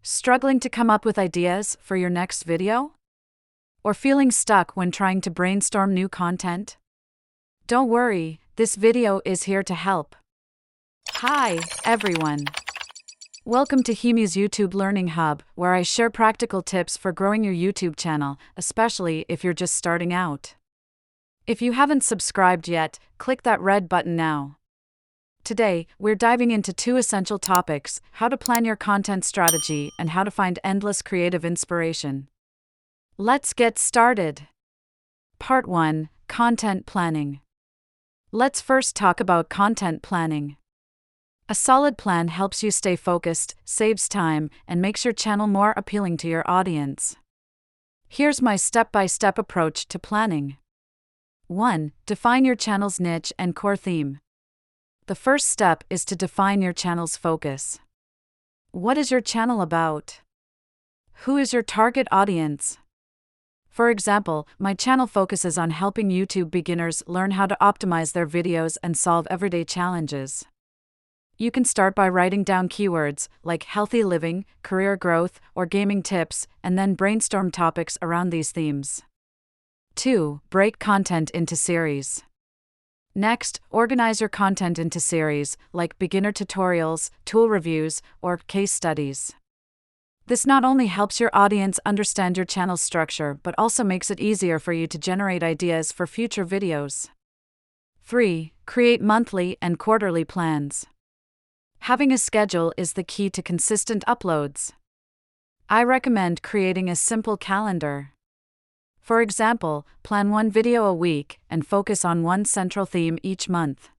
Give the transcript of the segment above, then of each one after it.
Struggling to come up with ideas for your next video? Or feeling stuck when trying to brainstorm new content? Don't worry, this video is here to help. Hi, everyone. Welcome to Himu's YouTube Learning Hub, where I share practical tips for growing your YouTube channel, especially if you're just starting out. If you haven't subscribed yet, click that red button now. Today, we're diving into two essential topics: how to plan your content strategy and how to find endless creative inspiration. Let's get started. Part 1: Content Planning. Let's first talk about content planning. A solid plan helps you stay focused, saves time, and makes your channel more appealing to your audience. Here's my step-by-step approach to planning. 1. Define your channel's niche and core theme. The first step is to define your channel's focus. What is your channel about? Who is your target audience? For example, my channel focuses on helping YouTube beginners learn how to optimize their videos and solve everyday challenges. You can start by writing down keywords like healthy living, career growth, or gaming tips, and then brainstorm topics around these themes. 2. Break content into series. Next, organize your content into series, like beginner tutorials, tool reviews, or case studies. This not only helps your audience understand your channel's structure, but also makes it easier for you to generate ideas for future videos. 3. Create monthly and quarterly plans. Having a schedule is the key to consistent uploads. I recommend creating a simple calendar. For example, plan one video a week and focus on one central theme each month.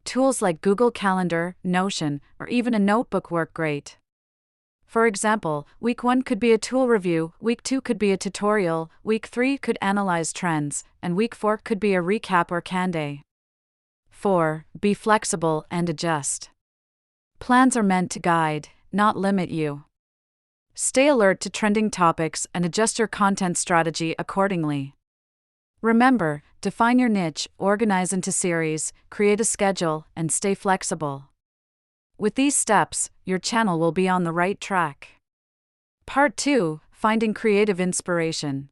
Tools like Google Calendar, Notion, or even a notebook work great. For example, week 1 could be a tool review, week 2 could be a tutorial, week 3 could analyze trends, and week 4 could be a recap or can day. 4. Be flexible and adjust. Plans are meant to guide, not limit you. Stay alert to trending topics and adjust your content strategy accordingly. Remember, define your niche, organize into series, create a schedule, and stay flexible. With these steps, your channel will be on the right track. Part 2: Finding creative inspiration.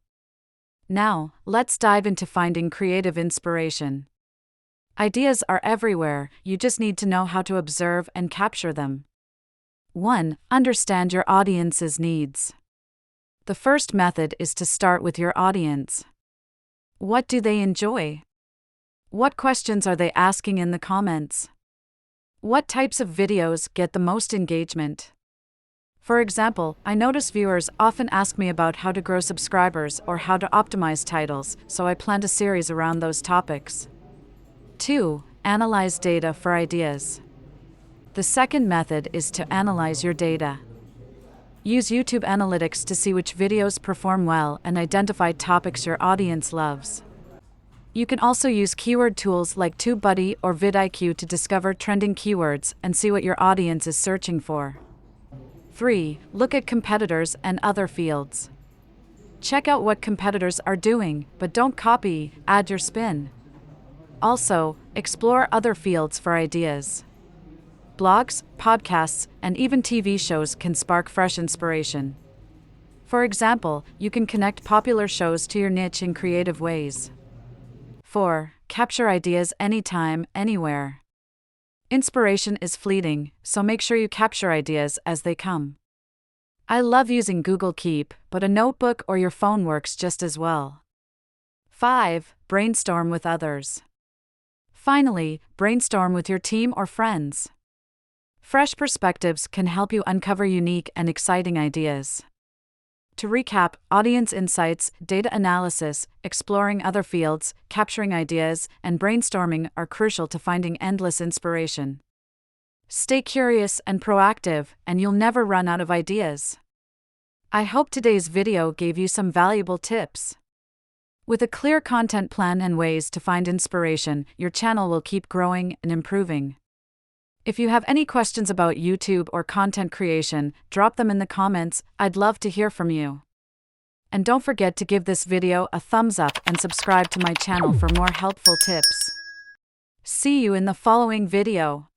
Now, let's dive into finding creative inspiration. Ideas are everywhere, you just need to know how to observe and capture them. 1. Understand your audience's needs. The first method is to start with your audience. What do they enjoy? What questions are they asking in the comments? What types of videos get the most engagement? For example, I notice viewers often ask me about how to grow subscribers or how to optimize titles, so I planned a series around those topics. 2. Analyze data for ideas. The second method is to analyze your data. Use YouTube Analytics to see which videos perform well and identify topics your audience loves. You can also use keyword tools like TubeBuddy or vidIQ to discover trending keywords and see what your audience is searching for. 3. Look at competitors and other fields. Check out what competitors are doing, but don't copy, add your spin. Also, explore other fields for ideas. Blogs, podcasts, and even TV shows can spark fresh inspiration. For example, you can connect popular shows to your niche in creative ways. 4. Capture ideas anytime, anywhere. Inspiration is fleeting, so make sure you capture ideas as they come. I love using Google Keep, but a notebook or your phone works just as well. 5. Brainstorm with others. Finally, brainstorm with your team or friends. Fresh perspectives can help you uncover unique and exciting ideas. To recap, audience insights, data analysis, exploring other fields, capturing ideas, and brainstorming are crucial to finding endless inspiration. Stay curious and proactive, and you'll never run out of ideas. I hope today's video gave you some valuable tips. With a clear content plan and ways to find inspiration, your channel will keep growing and improving. If you have any questions about YouTube or content creation, drop them in the comments. I'd love to hear from you. And don't forget to give this video a thumbs up and subscribe to my channel for more helpful tips. See you in the following video.